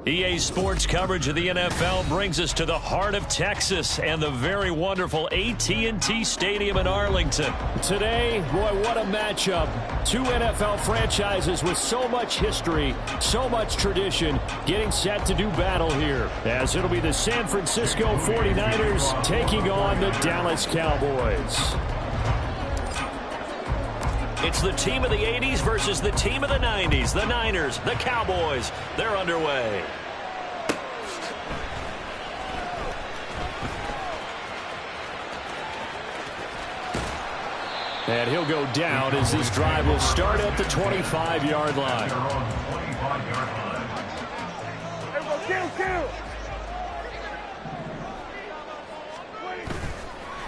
EA Sports coverage of the NFL brings us to the heart of Texas and the very wonderful AT&T Stadium in Arlington. Today, boy, what a matchup. Two NFL franchises with so much history, so much tradition, getting set to do battle here, as it'll be the San Francisco 49ers taking on the Dallas Cowboys. It's the team of the 80s versus the team of the 90s. The Niners, the Cowboys, they're underway. And he'll go down as this drive will start at the 25-yard line.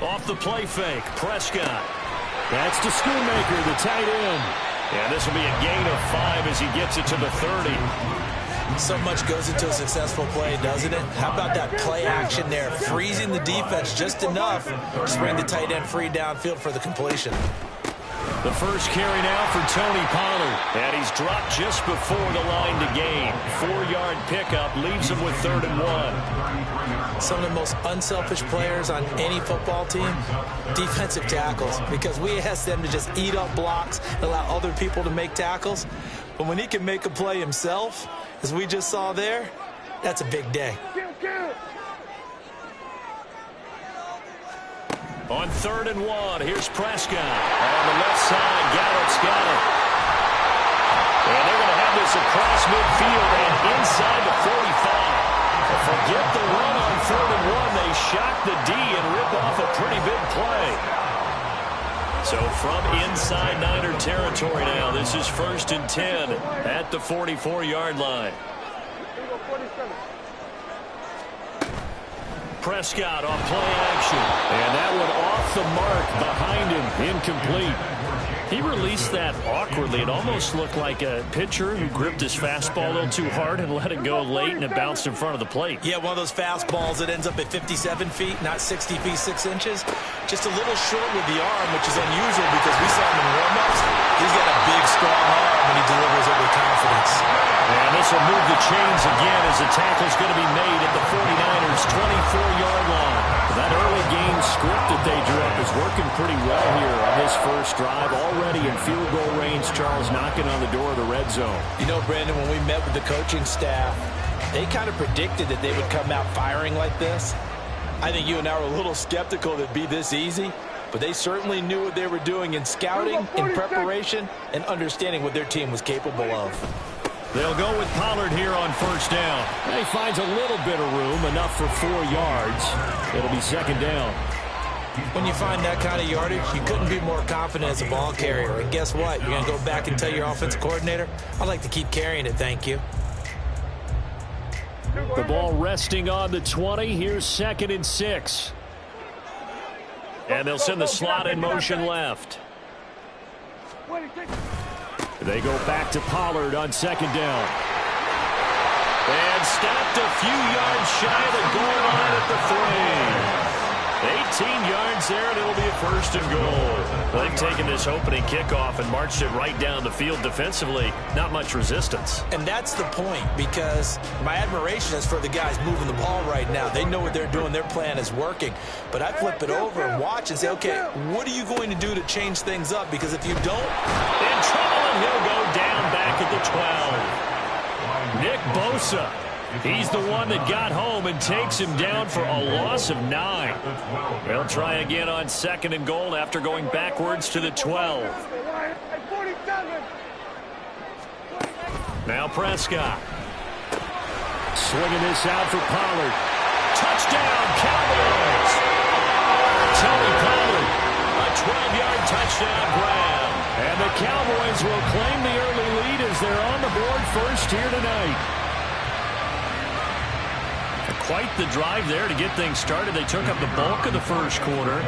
Off the play fake, Prescott. That's to Schoonmaker, the tight end. And this will be a gain of 5 as he gets it to the 30. So much goes into a successful play, doesn't it? How about that play action there? Freezing the defense just enough to bring the tight end free downfield for the completion. The first carry now for Tony Pollard. And he's dropped just before the line to gain. 4-yard pickup leaves him with 3rd and 1. Some of the most unselfish players on any football team, defensive tackles, because we ask them to just eat up blocks and allow other people to make tackles. But when he can make a play himself, as we just saw there, that's a big day. On 3rd and 1, here's Prescott. On the left side, Gallup's got it. And they're going to have this across midfield and inside the 45. Forget the run on 3rd and 1. They shock the D and rip off a pretty big play. So from inside Niner territory now, this is 1st and 10 at the 44-yard line. Prescott on play action. And that one off the mark behind him. Incomplete. He released that awkwardly. It almost looked like a pitcher who gripped his fastball a little too hard and let it go late, and it bounced in front of the plate. Yeah, one of those fastballs that ends up at 57 feet, not 60 feet, 6 inches. Just a little short with the arm, which is unusual because we saw him in warm-ups. He's got a big, strong arm when he delivers it with confidence. And this will move the chains again as the tackle's going to be made at the 49ers' 24-yard line. That early game script that they drew up is working pretty well here on this first drive. Already in field goal range, Charles knocking on the door of the red zone. You know, Brandon, when we met with the coaching staff, they kind of predicted that they would come out firing like this. I think you and I were a little skeptical that it'd be this easy, but they certainly knew what they were doing in scouting, in preparation, and understanding what their team was capable of. They'll go with Pollard here on 1st down. He finds a little bit of room, enough for 4 yards. It'll be 2nd down. When you find that kind of yardage, you couldn't be more confident as a ball carrier. And guess what? You're going to go back and tell your offensive coordinator, I'd like to keep carrying it, thank you. The ball resting on the 20. Here's 2nd and 6. And they'll send the slot in motion left. They go back to Pollard on 2nd down. And stopped a few yards shy of the goal line at the 3. 18 yards there, and it'll be a 1st and goal. They've taken this opening kickoff and marched it right down the field defensively. Not much resistance. And that's the point, because my admiration is for the guys moving the ball right now. They know what they're doing. Their plan is working. But I flip it over and watch and say, okay, what are you going to do to change things up? Because if you don't, in trouble, and he'll go down back at the 12. Nick Bosa. He's the one that got home and takes him down for a loss of 9. They'll try again on 2nd and goal after going backwards to the 12. Now Prescott. Swinging this out for Pollard. Touchdown, Cowboys! Tony Pollard, a 12-yard touchdown grab. And the Cowboys will claim the early lead as they're on the board first here tonight. Quite the drive there to get things started. They took up the bulk of the first quarter,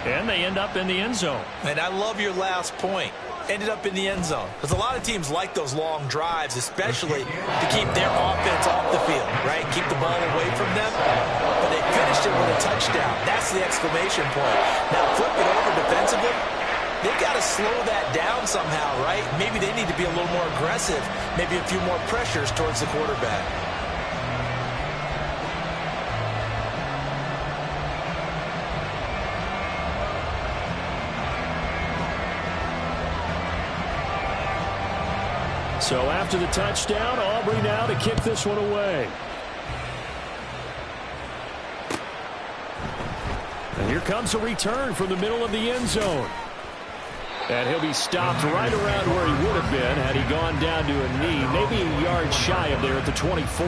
and they end up in the end zone. And I love your last point. Ended up in the end zone. Because a lot of teams like those long drives, especially to keep their offense off the field, right? Keep the ball away from them. But they finished it with a touchdown. That's the exclamation point. Now flip it over defensively. They've got to slow that down somehow, right? Maybe they need to be a little more aggressive. Maybe a few more pressures towards the quarterback. So after the touchdown, Aubrey now to kick this one away. And here comes a return from the middle of the end zone. And he'll be stopped right around where he would have been had he gone down to a knee, maybe a yard shy of there at the 24.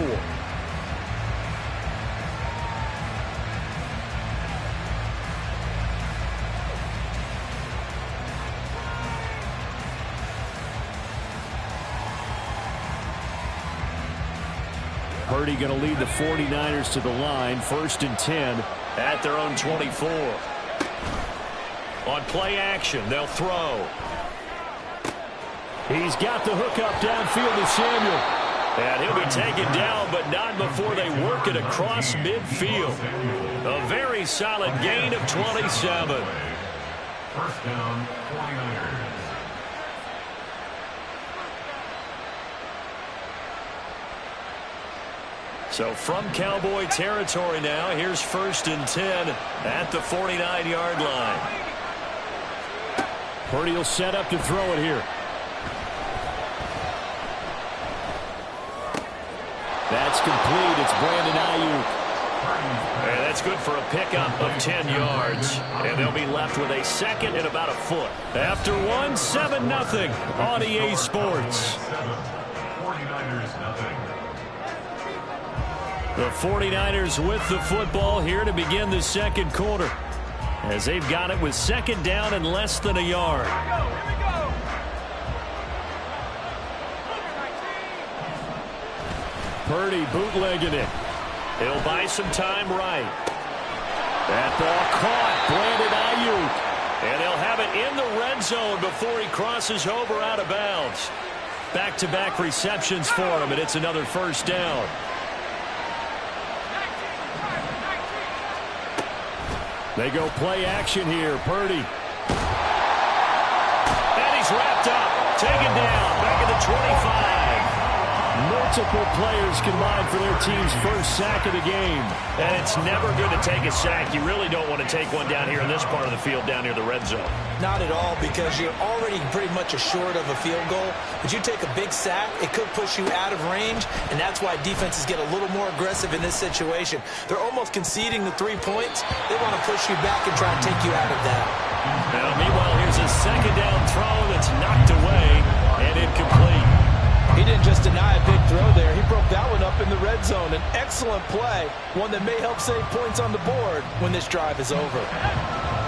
Purdy going to lead the 49ers to the line, 1st and 10 at their own 24. On play action, they'll throw. He's got the hook up downfield to Samuel. And he'll be taken down, but not before they work it across midfield. A very solid gain of 27. First down, 49ers. So from Cowboy territory now, here's 1st and 10 at the 49-yard line. Purdy will set up to throw it here. That's complete. It's Brandon Ayuk. And that's good for a pickup of 10 yards. And they'll be left with a second and about a foot. After one, 7-0 on EA Sports. 49ers nothing. The 49ers with the football here to begin the second quarter, as they've got it with second down and less than a yard. Purdy bootlegging it. He'll buy some time right. That ball caught. Brandon Ayuk. And they'll have it in the red zone before he crosses over out of bounds. Back-to-back receptions for him, and it's another first down. They go play action here. Purdy. And he's wrapped up. Taken down. Back at the 25. Multiple players combined for their team's first sack of the game. And it's never good to take a sack. You really don't want to take one down here in this part of the field down near the red zone. Not at all, because you're already pretty much assured of a field goal. But you take a big sack, it could push you out of range, and that's why defenses get a little more aggressive in this situation. They're almost conceding the 3 points. They want to push you back and try and take you out of that. Now, meanwhile, here's a second down throw that's knocked away and incomplete. He didn't just deny a big throw there. He broke that one up in the red zone. An excellent play, one that may help save points on the board when this drive is over.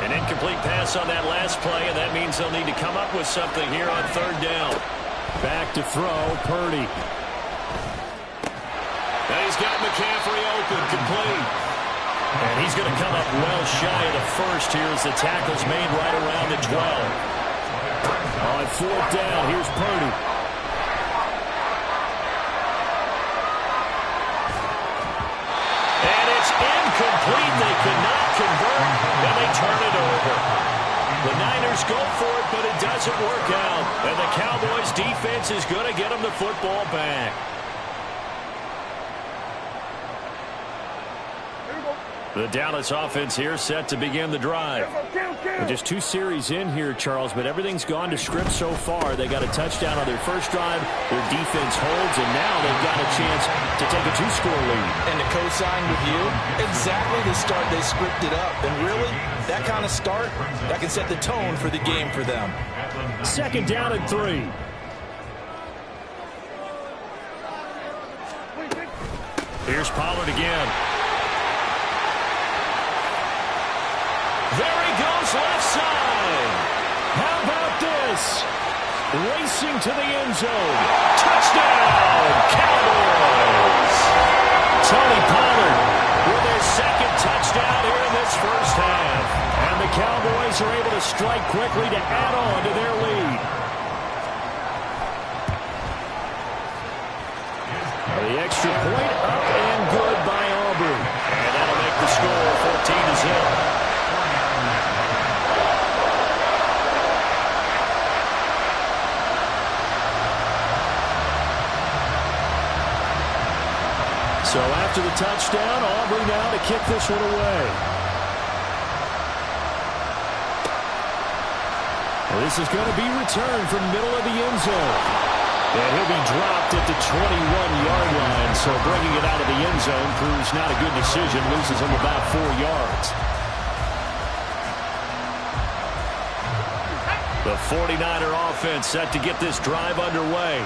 An incomplete pass on that last play, and that means they'll need to come up with something here on third down. Back to throw, Purdy. And he's got McCaffrey open, complete. And he's going to come up well shy of the first here as the tackle's made right around the 12. On fourth down, here's Purdy. Incomplete. They could not convert, and they turn it over. The Niners go for it, but it doesn't work out. And the Cowboys' defense is going to get them the football back. The Dallas offense here set to begin the drive. And just 2 series in here, Charles, but everything's gone to script so far. They got a touchdown on their first drive. Their defense holds, and now they've got a chance to take a 2-score lead. And to co-sign with you, exactly the start they scripted up. And really, that kind of start, that can set the tone for the game for them. Second down and 3. Here's Pollard again. There he goes, left side. How about this? Racing to the end zone. Touchdown, Cowboys. Tony Pollard with their second touchdown here in this first half. And the Cowboys are able to strike quickly to add on to their lead. The extra point up and good by Aubrey. And that'll make the score 14-0. So after the touchdown, Aubrey now to kick this one away. Well, this is going to be returned from middle of the end zone. And he'll be dropped at the 21-yard line, so bringing it out of the end zone proves not a good decision, loses him about 4 yards. The 49er offense set to get this drive underway.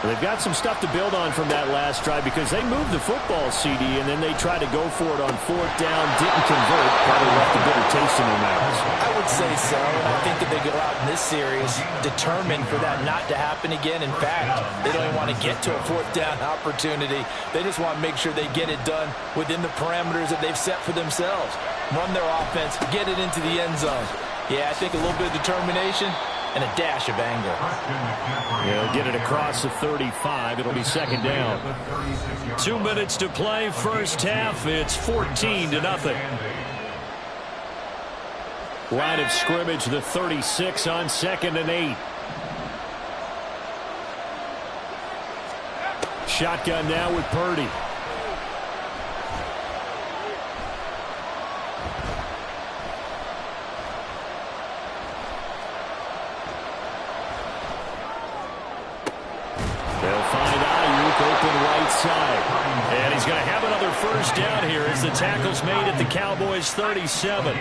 They've got some stuff to build on from that last drive because they moved the football, CD, and then they tried to go for it on 4th down, didn't convert, probably left a bitter taste in their mouths. I would say so, and I think that they go out in this series determined for that not to happen again. In fact, they don't even want to get to a 4th down opportunity. They just want to make sure they get it done within the parameters that they've set for themselves. Run their offense, get it into the end zone. Yeah, I think a little bit of determination and a dash of anger. They'll get it across the 35. It'll be 2nd down. 2 minutes to play, first half. It's 14-0. Line of scrimmage, the 36 on 2nd and 8. Shotgun now with Purdy. Open right side. And he's going to have another first down here as the tackle's made at the Cowboys 37.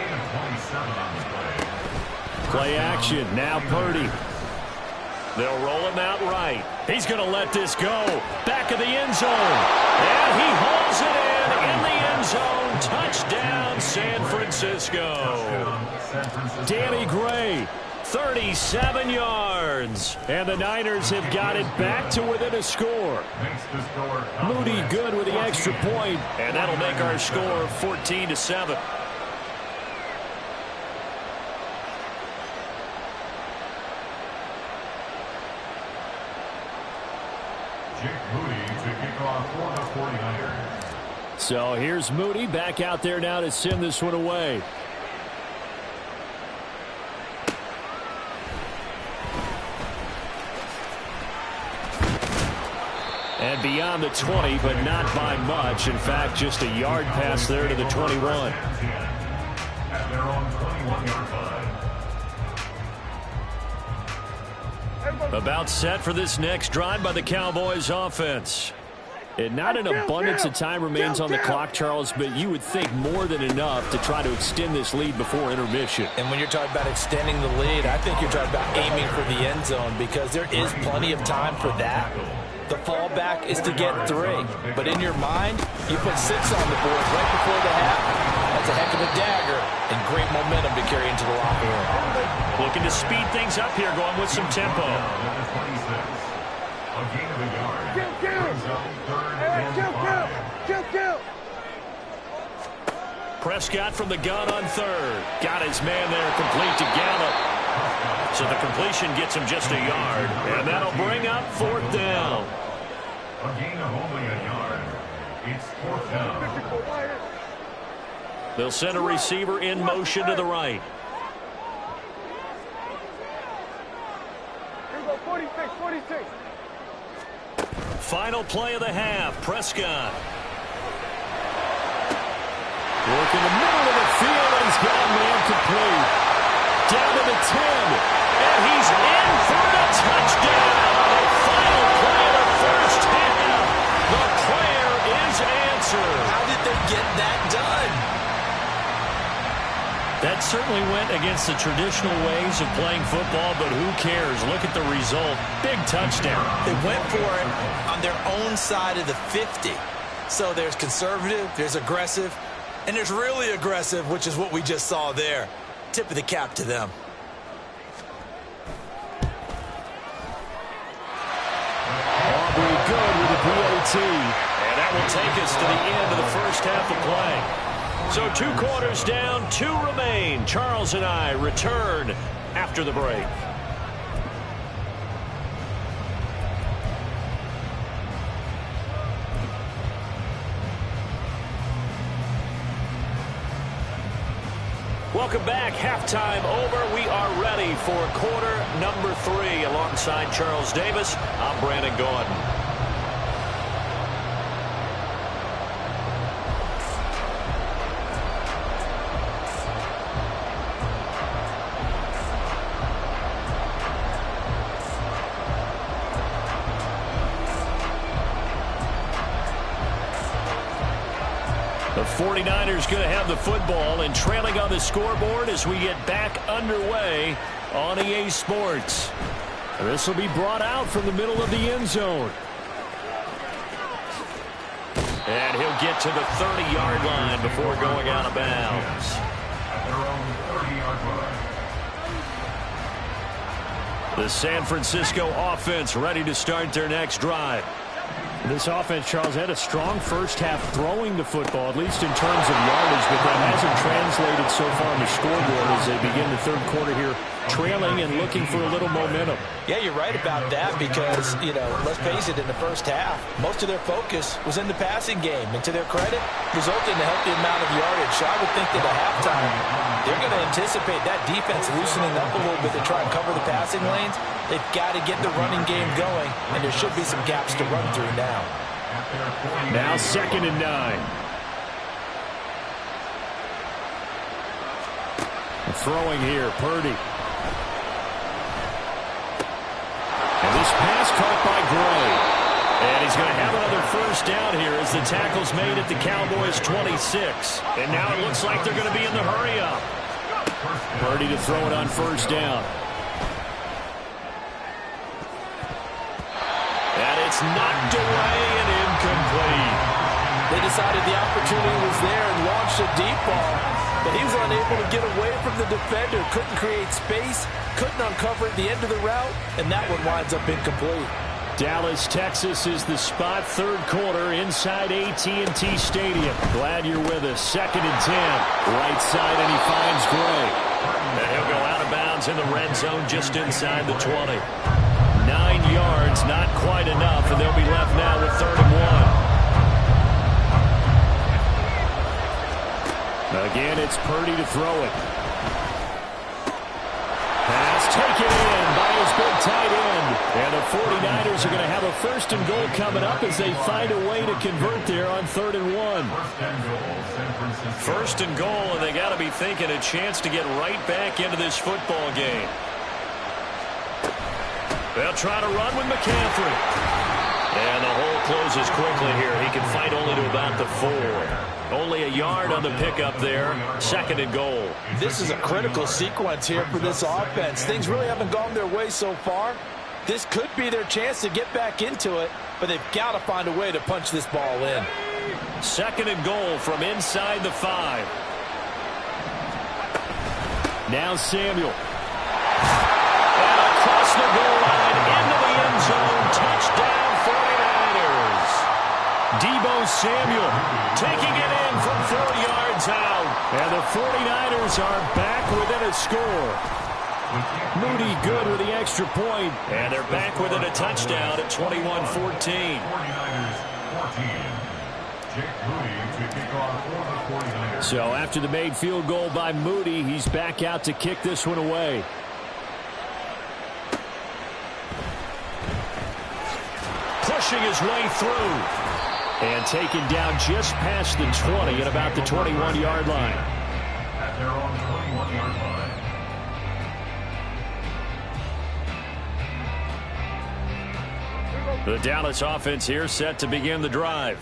Play action. Now Purdy. They'll roll him out right. He's going to let this go. Back of the end zone. And he hauls it in the end zone. Touchdown, San Francisco. Danny Gray. 37 yards. And the Niners have got it back to within a score. Moody good with the extra point. And that'll make our score 14-7. So here's Moody back out there now to send this one away. And beyond the 20, but not by much. In fact, just a yard pass there to the 21. About set for this next drive by the Cowboys offense. And not an abundance of time remains on the clock, Charles, but you would think more than enough to try to extend this lead before intermission. And when you're talking about extending the lead, I think you're talking about aiming for the end zone because there is plenty of time for that. The fallback is to get 3. But in your mind, you put 6 on the board right before the half. That's a heck of a dagger and great momentum to carry into the locker room. Looking to speed things up here, going with some tempo. Prescott from the gun on 3rd. Got his man there, complete to Gallup. So the completion gets him just a yard. And that'll bring up 4th down. A gain of only a yard. It's 4th down. They'll send a receiver in motion to the right. Here we go, 46, 46. Final play of the half. Prescott. Work in the middle of the field, and he's got a man complete. Down to the 10. And he's in for the touchdown. The final play of the first half. The prayer is answered. How did they get that done? That certainly went against the traditional ways of playing football, but who cares? Look at the result. Big touchdown. They went for it on their own side of the 50. So there's conservative, there's aggressive, and there's really aggressive, which is what we just saw there. Tip of the cap to them. Aubrey good with the PAT. And that will take us to the end of the first half of play. So 2 quarters down, 2 remain. Charles and I return after the break. Welcome back. Halftime over. We are ready for quarter number 3. Alongside Charles Davis, I'm Brandon Gordon. The 49ers going to have the football and trailing on the scoreboard as we get back underway on EA Sports. This will be brought out from the middle of the end zone. And he'll get to the 30-yard line before going out of bounds. At their own 30-yard line. The San Francisco offense ready to start their next drive. This offense, Charles, had a strong first half throwing the football, at least in terms of yardage, but that hasn't translated so far on the scoreboard as they begin the third quarter here, trailing and looking for a little momentum. Yeah, you're right about that because, let's face it, in the first half, most of their focus was in the passing game. And to their credit, resulted in a healthy amount of yardage. So I would think that at halftime, they're going to anticipate that defense loosening up a little bit to try and cover the passing lanes. They've got to get the running game going, and there should be some gaps to run through now. Now 2nd and 9. Throwing here, Purdy. And this pass caught by Gray. And he's going to have another first down here as the tackle's made at the Cowboys' 26. And now it looks like they're going to be in the hurry-up. Purdy to throw it on first down. And it's knocked away and incomplete. They decided the opportunity was there and launched a deep ball, but he was unable to get away from the defender, couldn't create space, couldn't uncover at the end of the route, and that one winds up incomplete. Dallas, Texas is the spot, third quarter inside AT&T Stadium. Glad you're with us. 2nd and 10. Right side, and he finds Gray. And he'll go out of bounds in the red zone just inside the 20. 9 yards, not quite enough, and they'll be left now with 3rd and 1. Again, it's Purdy to throw it. Pass taken in by his big tight end. And the 49ers are going to have a 1st and goal coming up as they find a way to convert there on 3rd and 1. 1st and goal, and they got to be thinking a chance to get right back into this football game. They'll try to run with McCaffrey. And the hole closes quickly here. He can fight only to about the 4. Only a yard on the pickup there. 2nd and goal. This is a critical sequence here for this offense. Things really haven't gone their way so far. This could be their chance to get back into it, but they've got to find a way to punch this ball in. 2nd and goal from inside the 5. Now Samuel. And across the goal line into the end zone. Touchdown 49ers. Deebo Samuel taking it in from 4 yards out. And the 49ers are back within a score. Moody good with the extra point. And they're back within a touchdown at 21-14. 49ers 14. Jake Moody to kick off for the 49ers. So after the made field goal by Moody, he's back out to kick this one away. Pushing his way through. And taken down just past the 20 at about the 21-yard line. At their own 21-yard line. The Dallas offense here set to begin the drive.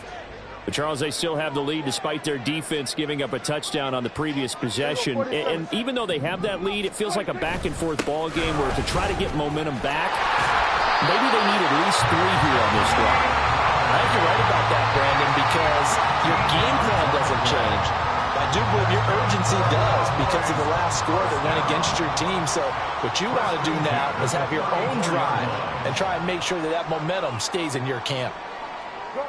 But, Charles, they still have the lead despite their defense giving up a touchdown on the previous possession. And even though they have that lead, it feels like a back-and-forth ball game where to try to get momentum back, maybe they need at least 3 here on this drive. I think you're right about that, Brandon, because your game plan doesn't change. I do believe your urgency does because of the last score that went against your team. So what you want to do now is have your own drive and try and make sure that that momentum stays in your camp. Good.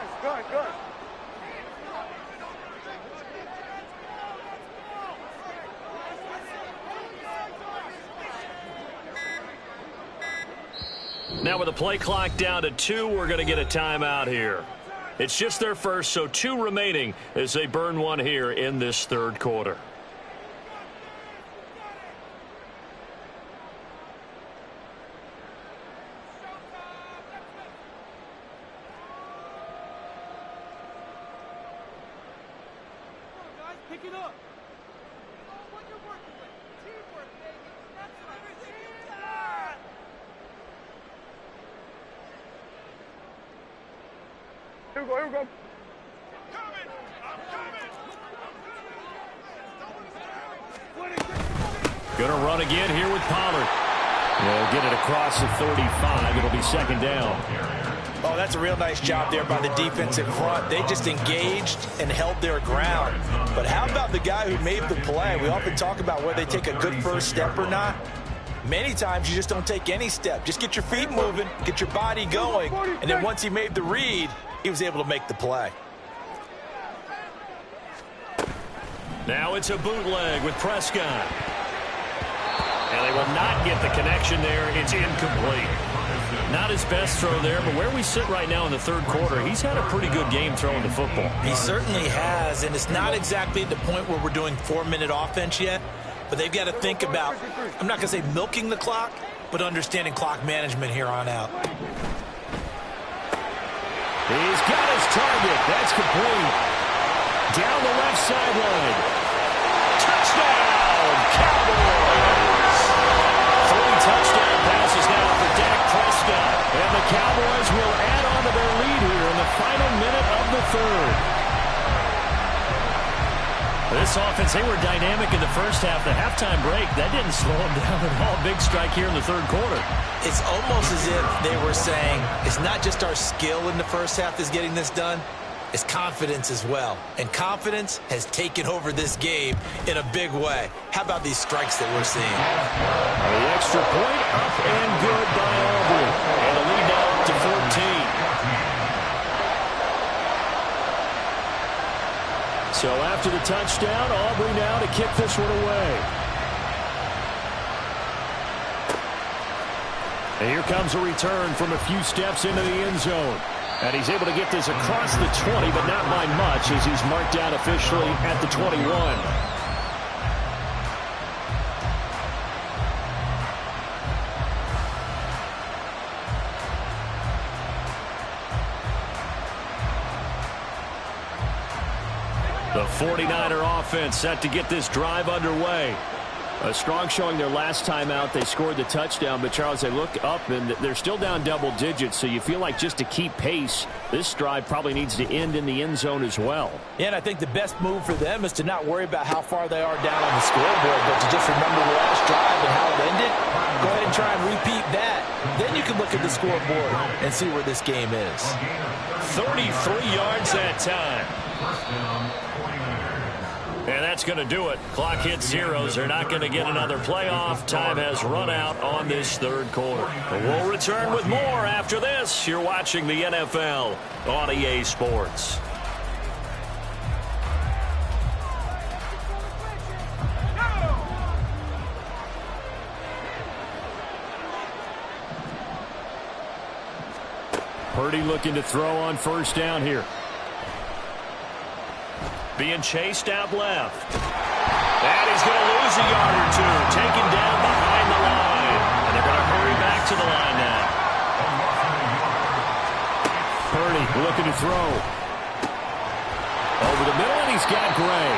Now with the play clock down to 2, we're going to get a timeout here. It's just their first, so 2 remaining as they burn one here in this third quarter. Pick it up. What you're working with. Teamwork, baby. That's what everything is. Here we go. I'm coming. Going to run again here with Pollard. They'll get it across the 35. It'll be second down. Oh, that's a real nice job there by the defense in front. They just engaged and held their ground. But how about the guy who made the play? We often talk about whether they take a good first step or not. Many times you just don't take any step. Just get your feet moving, get your body going, and then once he made the read, he was able to make the play. Now it's a bootleg with Prescott. And they will not get the connection there. It's incomplete. Not his best throw there, but where we sit right now in the third quarter, he's had a pretty good game throwing the football. He certainly has, and it's not exactly at the point where we're doing 4-minute offense yet, but they've got to think about, I'm not going to say milking the clock, but understanding clock management here on out. He's got his target. That's complete. Down the left sideline. Touchdown, Cowboys! 3 touchdown passes now for Dak Prescott. And the Cowboys will add on to their lead here in the final minute of the third. This offense, they were dynamic in the first half. The halftime break, that didn't slow them down at all. Big strike here in the third quarter. It's almost as if they were saying, it's not just our skill in the first half that's getting this done, it's confidence as well. And confidence has taken over this game in a big way. How about these strikes that we're seeing? The extra point up and good by Aubrey. And the lead now up to 14. So after the touchdown, Aubrey now to kick this one away. And here comes a return from a few steps into the end zone. And he's able to get this across the 20, but not by much, as he's marked down officially at the 21. The 49er offense set to get this drive underway. A strong showing their last time out. They scored the touchdown, but Charles, they look up and they're still down double digits, so you feel like just to keep pace, this drive probably needs to end in the end zone as well. Yeah, and I think the best move for them is to not worry about how far they are down on the scoreboard, but to just remember the last drive and how it ended. Go ahead and try and repeat that. Then you can look at the scoreboard and see where this game is. 33 yards that time. And that's going to do it. Clock hits zeros. They're not going to get another playoff. Time has run out on this third quarter. We'll return with more after this. You're watching the NFL on EA Sports. Purdy looking to throw on first down here. Being chased out left. And he's going to lose a yard or two. Taken down behind the line. And they're going to hurry back to the line now. Purdy looking to throw. Over the middle, and he's got Gray.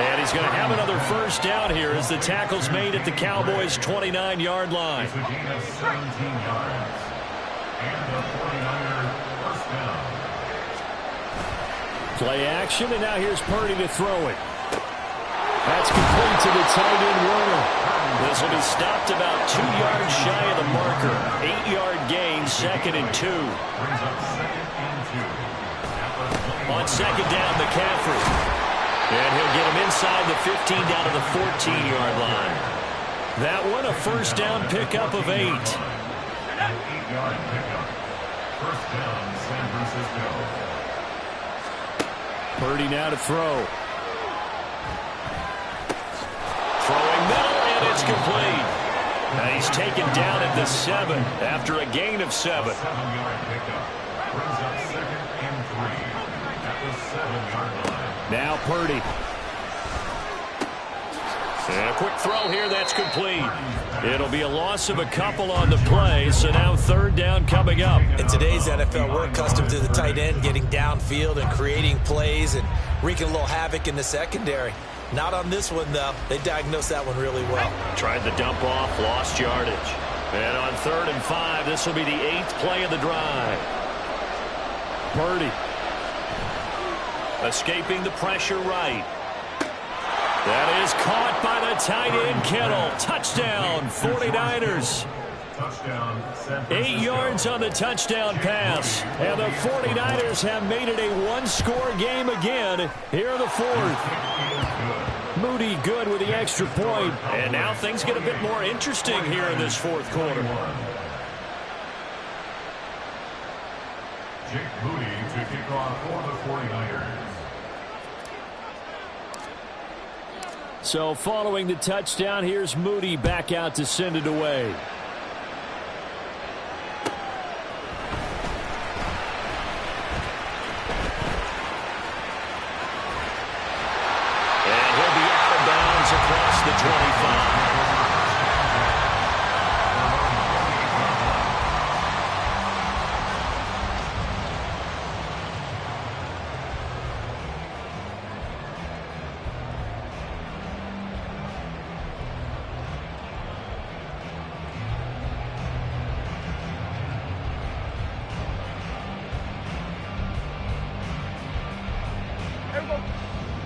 And he's going to have another first down here as the tackle's made at the Cowboys' 29-yard line. Play action, and now here's Purdy to throw it. That's complete to the tight end Warner. This will be stopped about 2 yards shy of the marker. 8-yard gain, 2nd and 2. On second down, McCaffrey. And he'll get him inside the 15 down to the 14-yard line. That one a first down pickup of 8. 8-yard pickup. First down, San Francisco. Purdy now to throw. Throwing middle, and it's complete. Now he's taken down at the 7 after a gain of 7. 7-yard pickup. Brings up 2nd and 3 at the 7-yard line. Now Purdy. And a quick throw here, that's complete. It'll be a loss of a couple on the play, so now third down coming up. In today's NFL, we're accustomed to the tight end getting downfield and creating plays and wreaking a little havoc in the secondary. Not on this one, though. They diagnosed that one really well. Tried the dump off, lost yardage. And on 3rd and 5, this will be the 8th play of the drive. Purdy. Escaping the pressure right. That is caught by the a tight end, Kittle. Touchdown, 49ers. Touchdown, San 8 Francisco. yards on the touchdown pass. And the 49ers have made it a one-score game again here in the fourth. Moody good with the extra point. And now things get a bit more interesting here in this fourth quarter. Jake Moody to kick off for the 49ers. So following the touchdown, here's Moody back out to send it away. And he'll be out of bounds across the 25.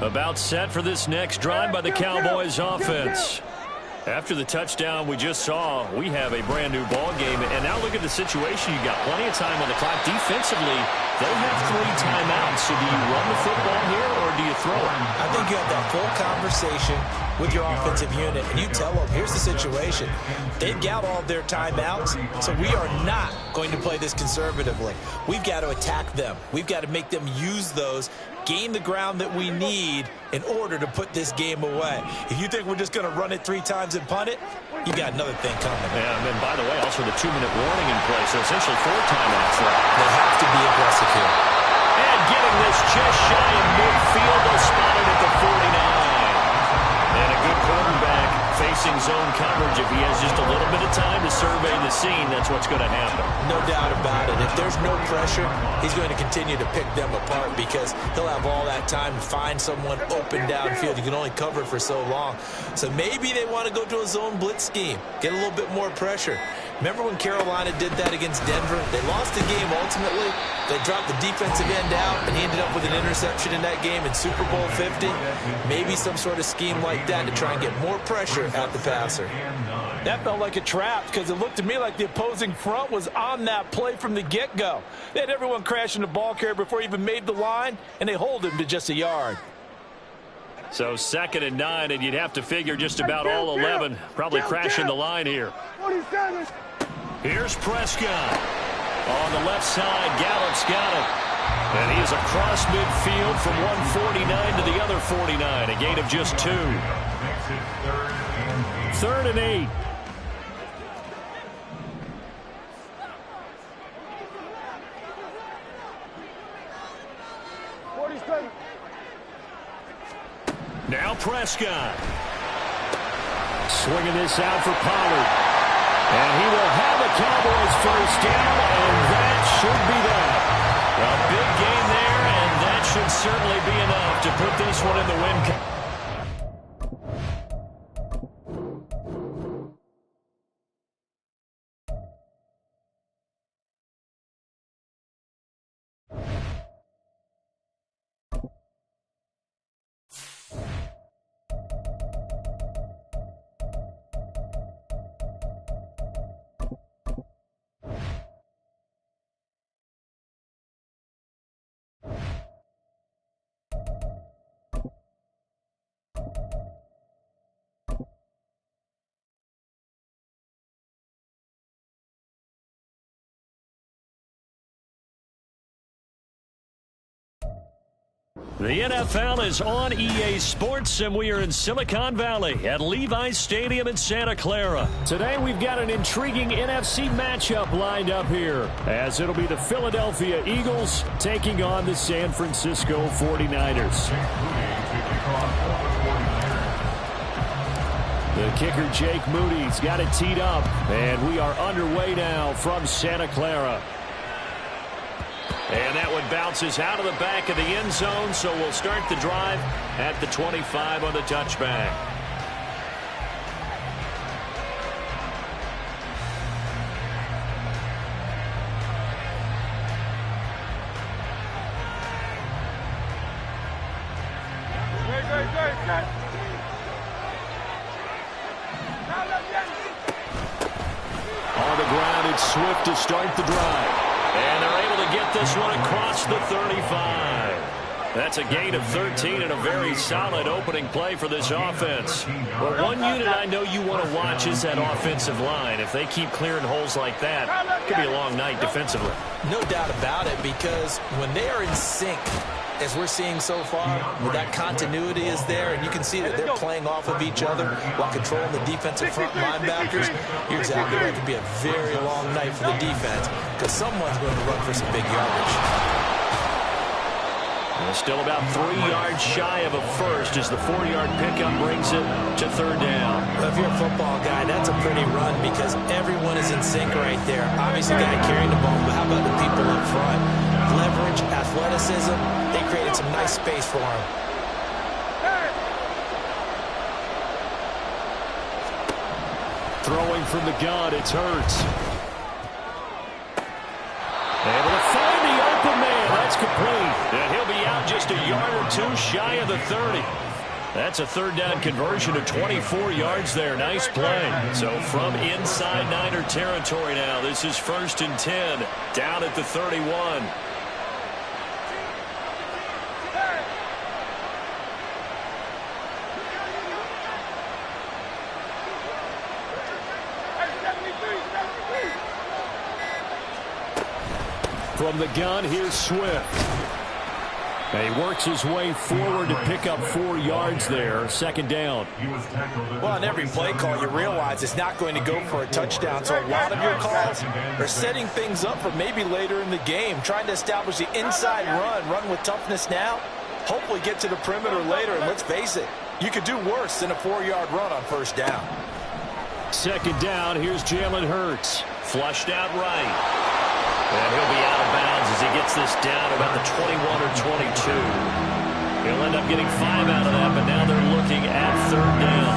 About set for this next drive by the Cowboys offense. After the touchdown we just saw, we have a brand new ball game. And now look at the situation. You got plenty of time on the clock. Defensively, they have 3 timeouts. So do you run the football here or do you throw it? I think you have that full conversation with your offensive unit, and you tell them, here's the situation. They've got all of their timeouts, so we are not going to play this conservatively. We've got to attack them. We've got to make them use those, gain the ground that we need in order to put this game away. If you think we're just going to run it 3 times and punt it, you got another thing coming. Yeah, and then, by the way, also the 2-minute warning in place, so essentially 4 timeouts left. They have to be aggressive here. And getting this just shy of midfield, they'll spot it at the 49. And a good quarterback facing zone coverage. If he has just a little bit of time to survey the scene, that's what's going to happen. No doubt about it. If there's no pressure, he's going to continue to pick them apart because he'll have all that time to find someone open downfield. You can only cover for so long. So maybe they want to go to a zone blitz scheme, get a little bit more pressure. Remember when Carolina did that against Denver? They lost the game ultimately. They dropped the defensive end out, and he ended up with an interception in that game in Super Bowl 50. Maybe some sort of scheme like that to try and get more pressure at the passer. That felt like a trap because it looked to me like the opposing front was on that play from the get-go. They had everyone crashing the ball carrier before he even made the line, and they hold him to just a yard. So 2nd and 9, and you'd have to figure just about all 11 probably crashing the line here. 47. Here's Prescott. On the left side, Gallup's got it. And he is across midfield from 149 to the other 49, a gain of just 2. Makes it 3rd and 8. 3rd and 8. Now Prescott. Swinging this out for Pollard. And he will have the Cowboys first down, and that should be that. A big gain there, and that should certainly be enough to put this one in the win. The NFL is on EA Sports, and we are in Silicon Valley at Levi's Stadium in Santa Clara. Today, we've got an intriguing NFC matchup lined up here, as it'll be the Philadelphia Eagles taking on the San Francisco 49ers. The kicker, Jake Moody's got it teed up, and we are underway now from Santa Clara. And that one bounces out of the back of the end zone, so we'll start the drive at the 25 on the touchback. it's Swift to start the drive. And they're able to get this one across the 35. That's a gain of 13 and a very solid opening play for this offense. Well, one unit I know you want to watch is that offensive line. If they keep clearing holes like that, it could be a long night defensively. No doubt about it, because when they are in sync, as we're seeing so far, where that continuity is there, and you can see that they're playing off of each other while controlling the defensive front linebackers, you're exactly right. It could be a very long night for the defense, because someone's going to run for some big yardage. Still about 3 yards shy of a first as the 4-yard pickup brings it to third down. Well, if you're a football guy, that's a pretty run because everyone is in sync right there. Obviously, the guy carrying the ball, but how about the people up front? Leverage, athleticism, they created some nice space for him. Throwing from the gun, it's Hurts. Able to find the open man. That's complete. And he'll be out just a yard or two shy of the 30. That's a third down conversion of 24 yards there. Nice play. So from inside Niner territory now, this is 1st and 10 down at the 31. From the gun, here's Swift. And he works his way forward to pick up 4 yards there. Second down. Well, on every play call, you realize it's not going to go for a touchdown. So a lot of your calls are setting things up for maybe later in the game, trying to establish the inside run with toughness now, hopefully get to the perimeter later. And let's face it, you could do worse than a 4-yard run on first down. Second down, here's Jalen Hurts. Flushed out right. And he'll be out of bounds as he gets this down about the 21 or 22. He'll end up getting 5 out of that, but now they're looking at third down.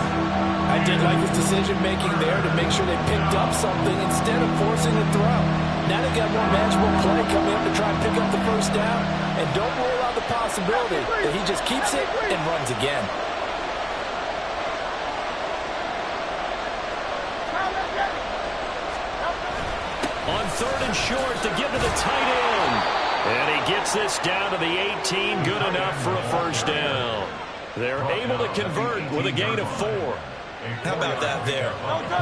I did like his decision-making there to make sure they picked up something instead of forcing the throw. Now they got more manageable play coming up to try and pick up the first down. And don't rule out the possibility that he just keeps it and runs again. On third and short to give to the tight end. And he gets this down to the 18. Good enough for a first down. They're able to convert with a gain of 4. How about that there?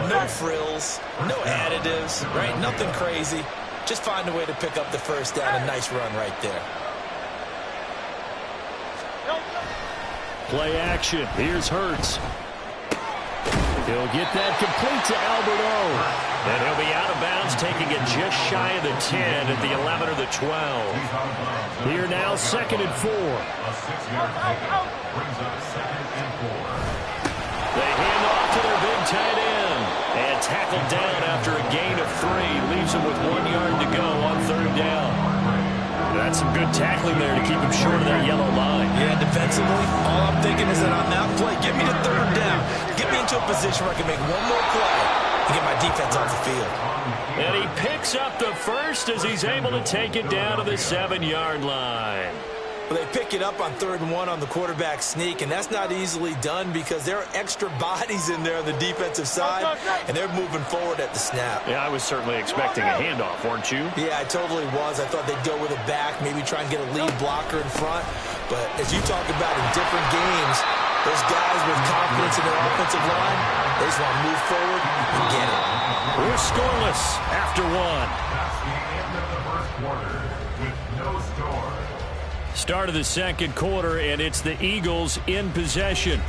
No frills, no additives, right? Nothing crazy. Just find a way to pick up the first down. A nice run right there. Play action. Here's Hurts. He'll get that complete to Albert O. And he'll be out of bounds, taking it just shy of the 10 at the 11 or the 12. Here now, 2nd and 4. A 6-yard pickup brings up 2nd and 4. They hand off to their big tight end. And tackled down after a gain of 3. Leaves him with 1 yard to go on third down. That's some good tackling there to keep him short of that yellow line. Yeah, defensively, all I'm thinking is that on that play, get me to third down. Get me into a position where I can make one more play and get my defense off the field. And he picks up the first as he's able to take it down to the 7-yard line. Well, they pick it up on 3rd and 1 on the quarterback sneak, and that's not easily done because there are extra bodies in there on the defensive side, and they're moving forward at the snap. Yeah, I was certainly expecting a handoff, weren't you? Yeah, I totally was. I thought they'd go with a back, maybe try and get a lead blocker in front. But as you talk about in different games, those guys with confidence in their offensive line, they just want to move forward and get it. We're scoreless after 1. That's the end of the first quarter with no score. Start of the second quarter, and it's the Eagles in possession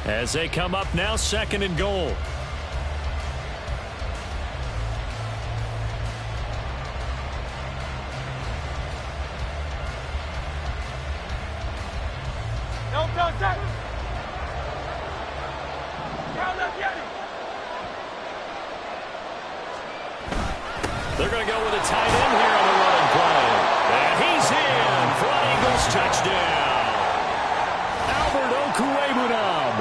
as they come up now 2nd and goal. They're going to go with a tight end here on the running play. And he's in for an Eagles touchdown. Albert Okwuegbunam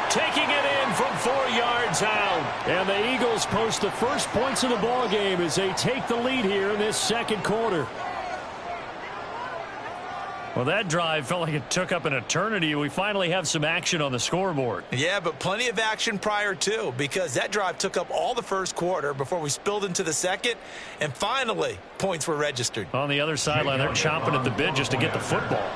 Taking it in from 4 yards out. And the Eagles post the first points of the ball game as they take the lead here in this second quarter. Well, that drive felt like it took up an eternity. We finally have some action on the scoreboard. Yeah, but plenty of action prior to, because that drive took up all the first quarter before we spilled into the second, and finally, points were registered. On the other sideline, they're chomping at the bit just to get the football.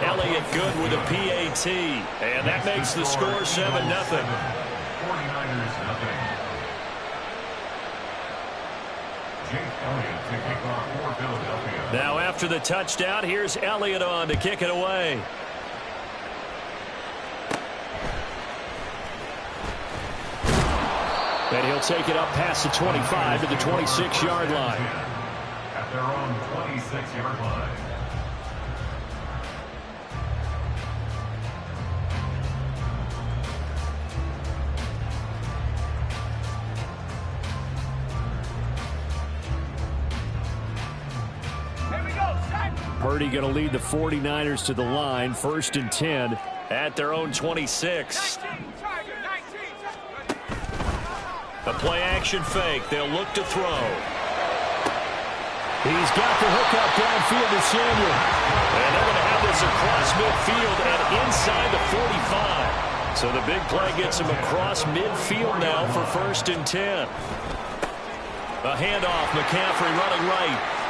Elliott good with a PAT, and that makes the score 7-0. 49ers nothing. Jake Elliott to kick off for Philadelphia. Now after the touchdown, here's Elliott on to kick it away. And he'll take it up past the 25 to the 26-yard line. At their own 26-yard line. Purdy going to lead the 49ers to the line, 1st and 10 at their own 26. A play-action fake. They'll look to throw. He's got the hookup downfield to Samuel. And they're going to have this across midfield and inside the 45. So the big play gets him across midfield now for 1st and 10. A handoff, McCaffrey running right.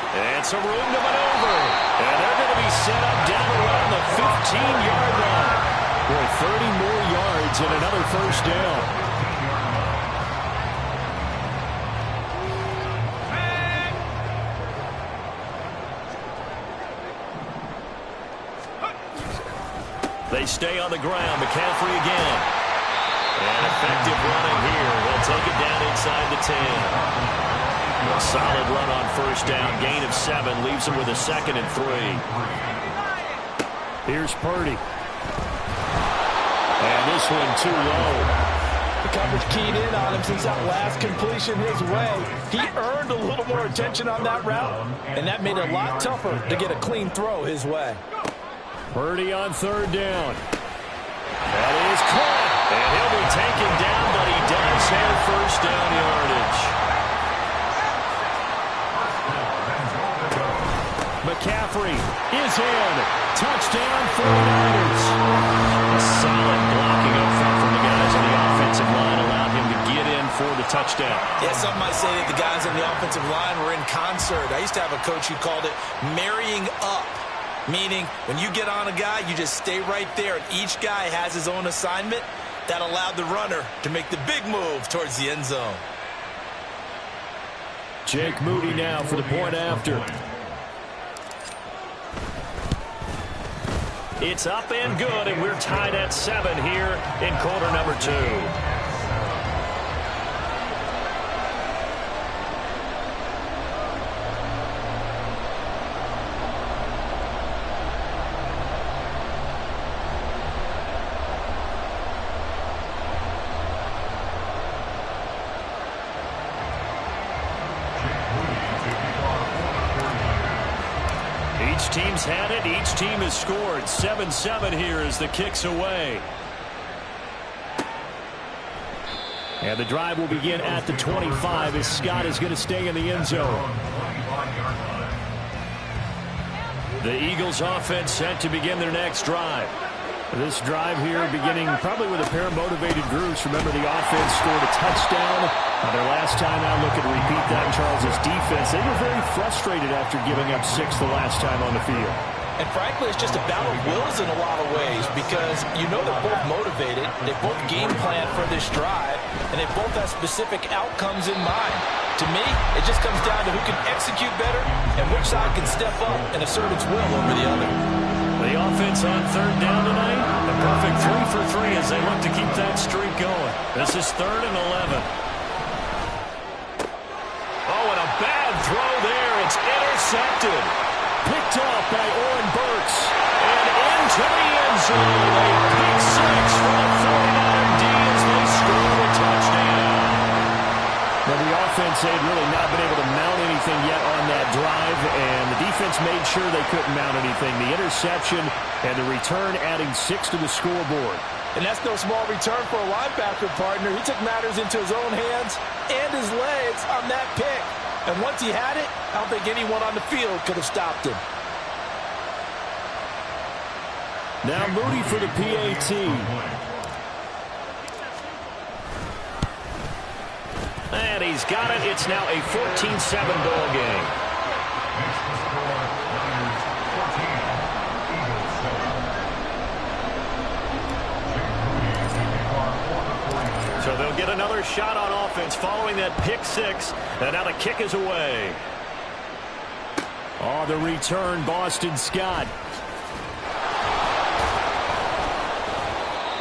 And some room to maneuver. And they're going to be set up down around the 15-yard line. Boy, 30 more yards and another 1st down. They stay on the ground. McCaffrey again. And effective running here. He'll take it down inside the 10. A solid run on 1st down. Gain of 7 leaves him with a 2nd and 3. Here's Purdy. And this one too low. The coverage keyed in on him since that last completion his way. He earned a little more attention on that route, and that made it a lot tougher to get a clean throw his way. Purdy on 3rd down. That is caught. And he'll be taken down, but he does have 1st down yardage. McCaffrey is in. Touchdown 49ers. A solid blocking up front from the guys on the offensive line allowed him to get in for the touchdown. Yeah, some might say that the guys on the offensive line were in concert. I used to have a coach who called it marrying up, meaning when you get on a guy, you just stay right there, and each guy has his own assignment. That allowed the runner to make the big move towards the end zone. Jake Moody now for the point after. It's up and good, and we're tied at 7 here in quarter number 2. Each team's had it. Each team has scored. 7-7 here as the kick's away. And the drive will begin at the 25 as Scott is going to stay in the end zone. The Eagles offense set to begin their next drive. This drive here beginning probably with a pair of motivated groups. Remember, the offense scored a touchdown on their last time out. Looking to repeat that in Charles' defense. They were very frustrated after giving up 6 the last time on the field. And frankly, it's just a battle of wills in a lot of ways because you know they're both motivated. They both game plan for this drive, and they both have specific outcomes in mind. To me, it just comes down to who can execute better and which side can step up and assert its will over the other. The offense on 3rd down tonight. A perfect 3 for 3 as they look to keep that streak going. This is 3rd and 11. Oh, and a bad throw there. It's intercepted. Picked off by Oren Burks. And into the end zone. A pick 6 for the 49er D as they score a touchdown. Now the offense offense, they had really not been able to mount anything yet on that drive, and the defense made sure they couldn't mount anything. The interception and the return adding 6 to the scoreboard. And that's no small return for a linebacker, partner. He took matters into his own hands and his legs on that pick. And once he had it, I don't think anyone on the field could have stopped him. Now Moody for the PAT. And he's got it. It's now a 14-7 ball game. So they'll get another shot on offense following that pick 6. And now the kick is away. Oh, the return, Boston Scott.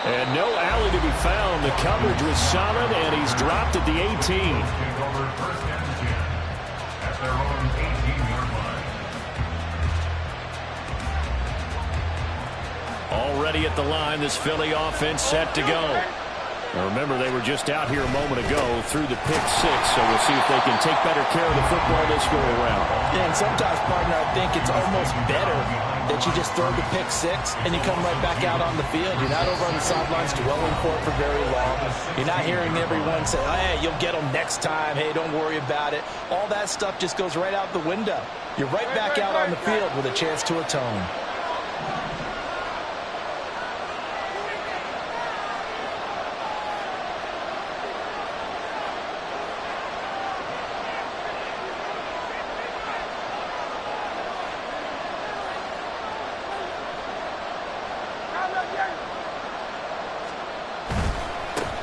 And no alley to be found. The coverage was solid, and he's dropped at the 18. Already at the line, this Philly offense set to go. Now remember, they were just out here a moment ago through the pick 6, so we'll see if they can take better care of the football this go around. Yeah, and sometimes, partner, I think it's almost better that you just throw the pick 6 and you come right back out on the field. You're not over on the sidelines dwelling court for very long. You're not hearing everyone say, oh, hey, you'll get them next time. Hey, don't worry about it. All that stuff just goes right out the window. You're right back out on the field with a chance to atone.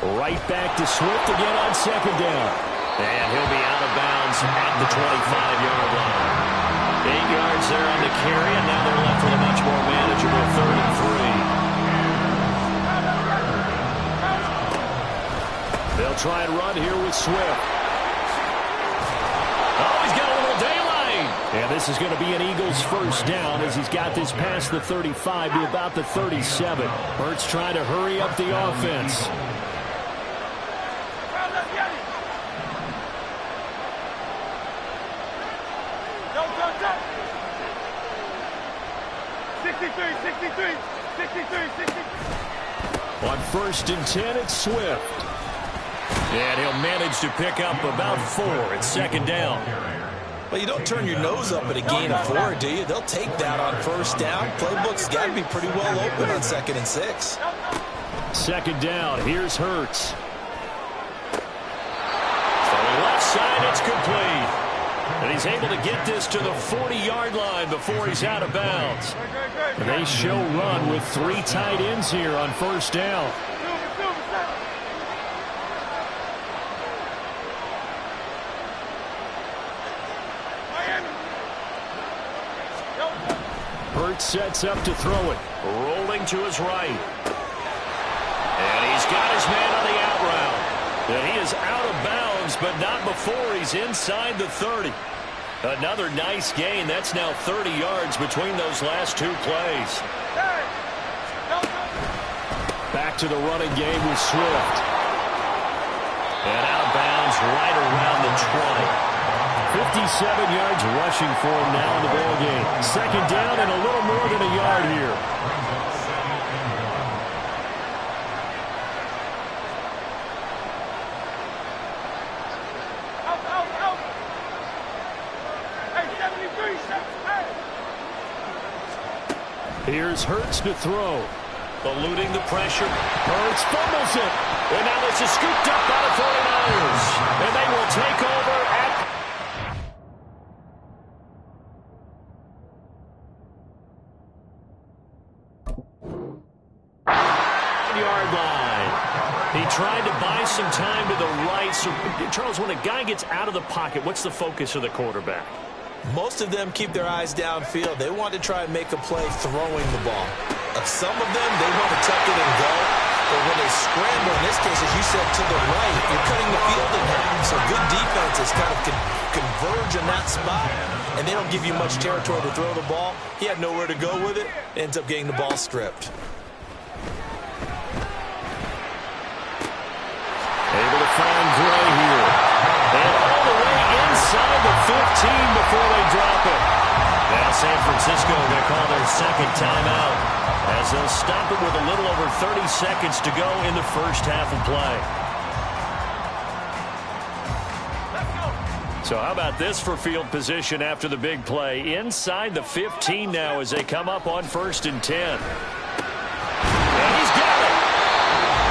Right back to Swift again on 2nd down. And he'll be out of bounds at the 25-yard line. 8 yards there on the carry, and now they're left with a much more manageable 3rd and 3. They'll try and run here with Swift. Oh, he's got a little daylight. And this is going to be an Eagles first down as he's got this past the 35 to about the 37. Hurts trying to hurry up the offense. On 1st and 10, it's Swift. And he'll manage to pick up about 4 at 2nd down. Well, you don't turn your nose up at a gain of 4, do you? They'll take that on 1st down. Playbook's got to be pretty well open on 2nd and 6. 2nd down. Here's Hurts. From the left side, it's complete. And he's able to get this to the 40-yard line before he's out of bounds. And they show run with 3 tight ends here on 1st down. Hurts sets up to throw it. Rolling to his right. And he's got his man on the out route. And he is out of bounds, but not before he's inside the 30. Another nice gain. That's now 30 yards between those last 2 plays. Back to the running game with Swift. And out of bounds right around the 20. 57 yards rushing for him now in the ball game. 2nd down and a little more than a yard here. Here's Hurts to throw. Eluding the pressure. Hurts fumbles it. And now this is scooped up by the 49ers. And they will take over at yard line. He tried to buy some time to the right. So, Charles, when a guy gets out of the pocket, what's the focus of the quarterback? Most of them keep their eyes downfield. They want to try and make a play throwing the ball. Some of them, they want to tuck it and go. But when they scramble, in this case, as you said, to the right, you're cutting the field in half. So good defenses kind of converge in that spot, and they don't give you much territory to throw the ball. He had nowhere to go with it. Ends up getting the ball stripped. Able to find Gray here. And all the way before they drop it. Now San Francisco going to call their second timeout as they'll stop it with a little over 30 seconds to go in the first half of play. So how about this for field position after the big play? Inside the 15 now as they come up on 1st and 10. And he's got it.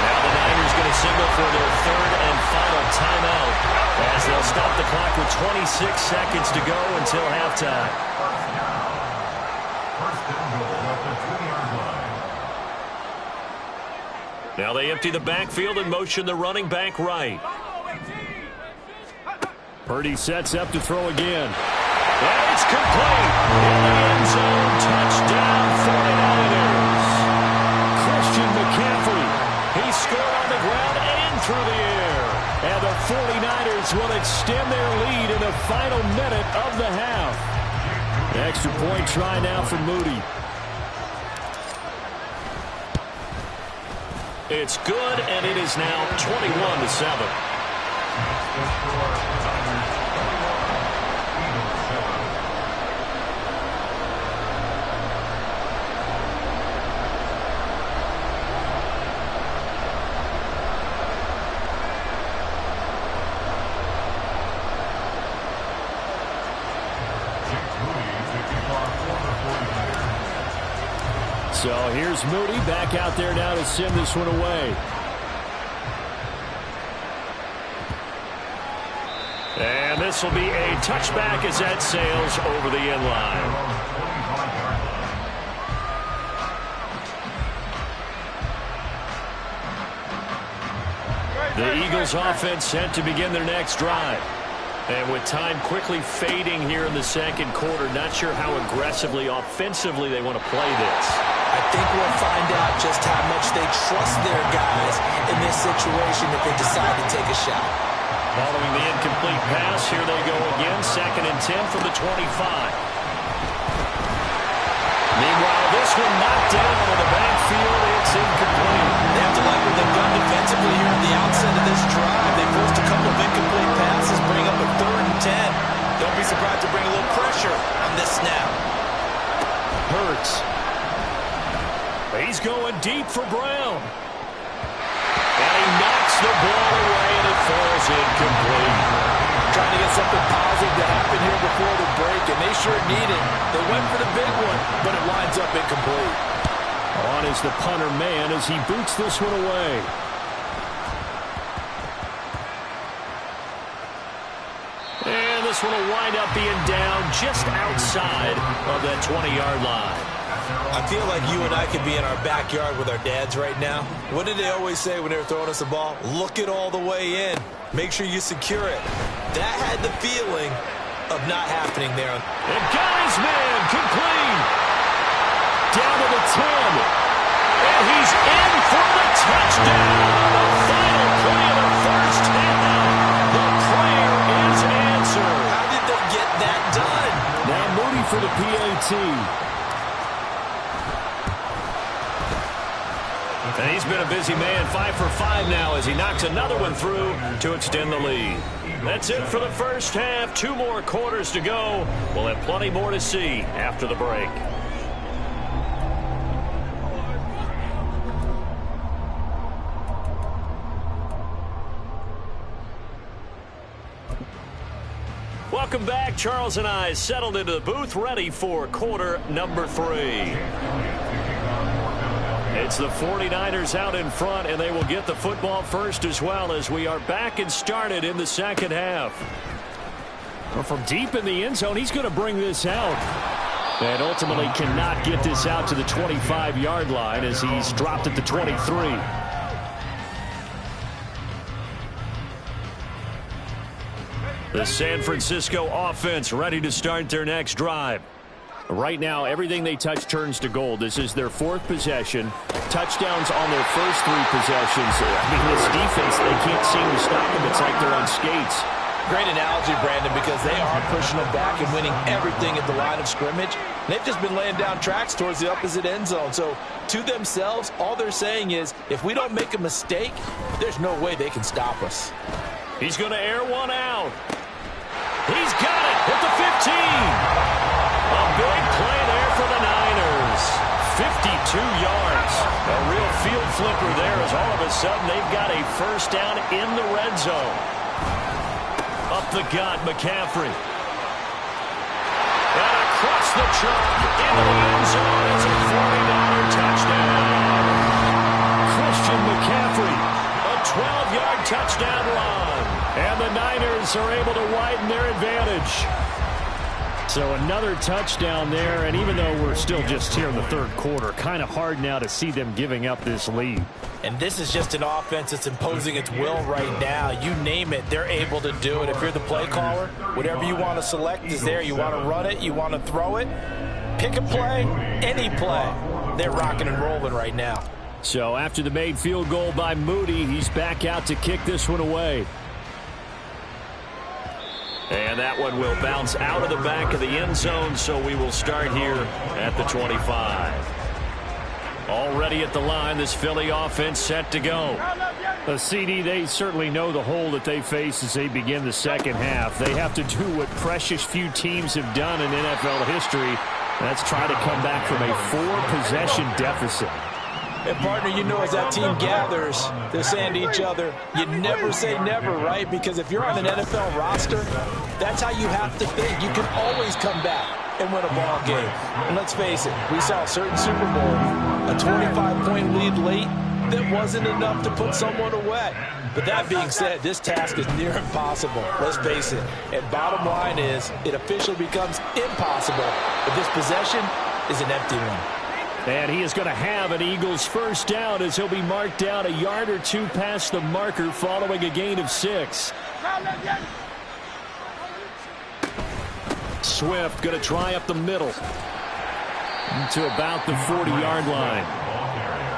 Now the Niners going to signal for their third and final timeout as they'll stop the clock with 26 seconds to go until halftime. First and goal at the 2-yard line. Now they empty the backfield and motion the running back right. Purdy sets up to throw again. And it's complete. In the end zone, touchdown 49ers. Christian McCaffrey. He scored on the ground and through the air. And the 49ers will extend their lead in the final minute of the half. Extra point try now for Moody. It's good, and it is now 21-7. So here's Moody back out there now to send this one away. And this will be a touchback as that sails over the end line. The Eagles offense set to begin their next drive. And with time quickly fading here in the second quarter, not sure how aggressively, offensively they want to play this. I think we'll find out just how much they trust their guys in this situation if they decide to take a shot. Following the incomplete pass, here they go again, 2nd and 10 from the 25. Meanwhile, this one knocked down on the backfield. It's incomplete. They have to like what they've done defensively here at the outset of this drive. They forced a couple of incomplete passes, bring up a 3rd and 10. Don't be surprised to bring a little pressure on this snap. Hurts. He's going deep for Brown. And he knocks the ball away, and it falls incomplete. Trying to get something positive to happen here before the break, and they sure need it. They went for the big one, but it winds up incomplete. On is the punter man as he boots this one away. And this one will wind up being down just outside of that 20-yard line. I feel like you and I could be in our backyard with our dads right now. What did they always say when they were throwing us the ball? Look it all the way in. Make sure you secure it. That had the feeling of not happening there. And got his man complete. Down to the 10. And he's in for the touchdown on the final play of the first half. The prayer is answered. How did they get that done? Now Moody for the PAT. And he's been a busy man, 5 for 5 now as he knocks another one through to extend the lead. That's it for the first half. 2 more quarters to go. We'll have plenty more to see after the break. Welcome back. Charles and I settled into the booth, ready for quarter number 3. It's the 49ers out in front, and they will get the football first as well as we are back and started in the second half. Well, from deep in the end zone, he's going to bring this out. And ultimately cannot get this out to the 25-yard line as he's dropped at the 23. The San Francisco offense ready to start their next drive. Right now, everything they touch turns to gold. This is their 4th possession. Touchdowns on their first 3 possessions. I mean, this defense, they can't seem to stop them. It's like they're on skates. Great analogy, Brandon, because they are pushing them back and winning everything at the line of scrimmage. They've just been laying down tracks towards the opposite end zone. So, to themselves, all they're saying is, if we don't make a mistake, there's no way they can stop us. He's going to air one out. He's got it. At the 15. A big play there for the Niners. 52 yards. A real field flipper there as all of a sudden they've got a first down in the red zone. Up the gut, McCaffrey. And across the chalk into the end zone. It's a 49er touchdown. Christian McCaffrey, a 12-yard touchdown run. And the Niners are able to widen their advantage. So another touchdown there, and even though we're still just here in the third quarter, kind of hard now to see them giving up this lead. And this is just an offense that's imposing its will right now. You name it, they're able to do it. If you're the play caller, whatever you want to select is there. You want to run it, you want to throw it, pick a play, any play. They're rocking and rolling right now. So after the made field goal by Moody, he's back out to kick this one away. And that one will bounce out of the back of the end zone, so we will start here at the 25. Already at the line, this Philly offense set to go. Now, CD, they certainly know the hole that they face as they begin the second half. They have to do what precious few teams have done in NFL history. That's try to come back from a 4-possession deficit. And, partner, you know as that team gathers, they're saying to each other, you never say never, right? Because if you're on an NFL roster, that's how you have to think. You can always come back and win a ball game. And let's face it, we saw a certain Super Bowl, a 25-point lead late that wasn't enough to put someone away. But that being said, this task is near impossible. Let's face it. And bottom line is, it officially becomes impossible if this possession is an empty one. And he is going to have an Eagles first down as he'll be marked down a yard or two past the marker following a gain of 6. Swift going to try up the middle to about the 40-yard line.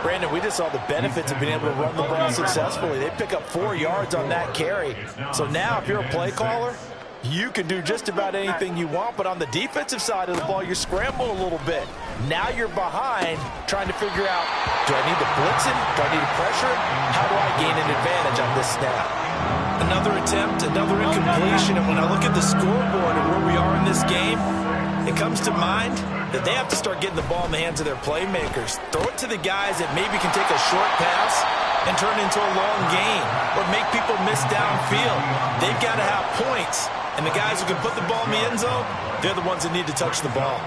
Brandon, we just saw the benefits of being able to run the ball successfully. They pick up 4 yards on that carry. So now if you're a play caller, you can do just about anything you want, but on the defensive side of the ball, you scramble a little bit. Now you're behind trying to figure out, do I need to blitz him? Do I need to pressure him? How do I gain an advantage on this snap? Another attempt, another incompletion, and when I look at the scoreboard and where we are in this game, it comes to mind that they have to start getting the ball in the hands of their playmakers. Throw it to the guys that maybe can take a short pass and turn it into a long gain or make people miss downfield. They've got to have points. And the guys who can put the ball in the end zone, they're the ones that need to touch the ball.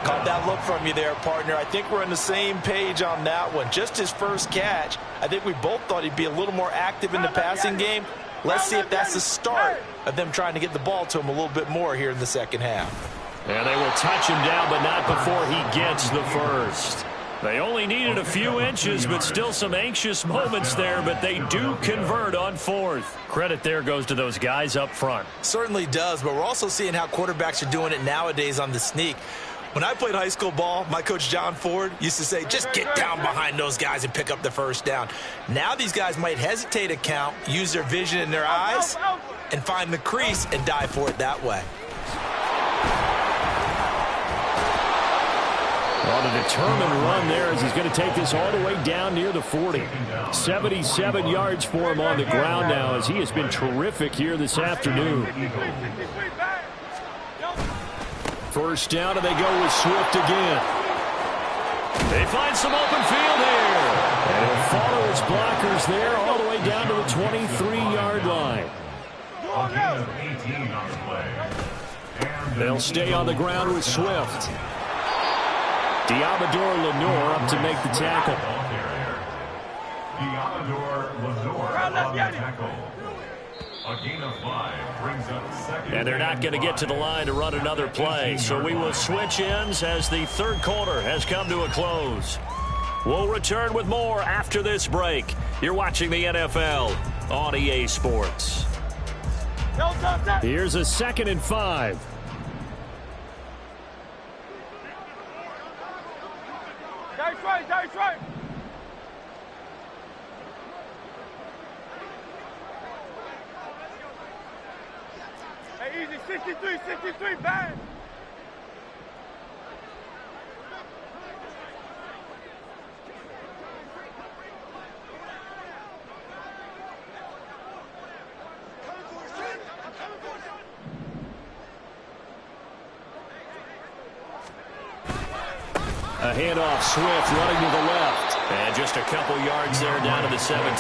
Caught that look from you there, partner. I think we're on the same page on that one. Just his first catch, I think we both thought he'd be a little more active in the passing game. Let's see if that's the start of them trying to get the ball to him a little bit more here in the second half. And they will touch him down, but not before he gets the first. They only needed a few inches, but still some anxious moments there, but they do convert on 4th. Credit there goes to those guys up front. Certainly does, but we're also seeing how quarterbacks are doing it nowadays on the sneak. When I played high school ball, my coach John Ford used to say, just get down behind those guys and pick up the first down. Now these guys might hesitate to count, use their vision in their eyes, and find the crease and dive for it that way. On a determined run there as he's going to take this all the way down near the 40. 77 yards for him on the ground now as he has been terrific here this afternoon. First down, and they go with Swift again. They find some open field here. And he'll follow his blockers there all the way down to the 23-yard line. They'll stay on the ground with Swift. Diamador Lenore up to make the tackle. And they're not going to get to the line to run another play. So we will switch ends as the third quarter has come to a close. We'll return with more after this break. You're watching the NFL on EA Sports. Here's a 2nd and 5. That's right. Hey, easy, 63, bang. A handoff, Swift running to the left. And just a couple yards there down to the 17.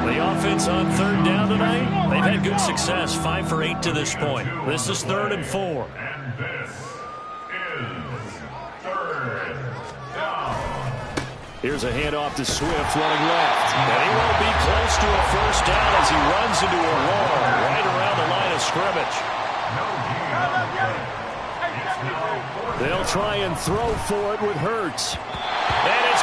The offense on third down tonight, They've had good success, 5 for 8 to this point. this is 3rd and 4. And this is third down. Here's a handoff to Swift running left. And he won't be close to a first down as he runs into a wall right around the line of scrimmage. No gain on the play. It's now 4th They'll try and throw for it with Hurts. And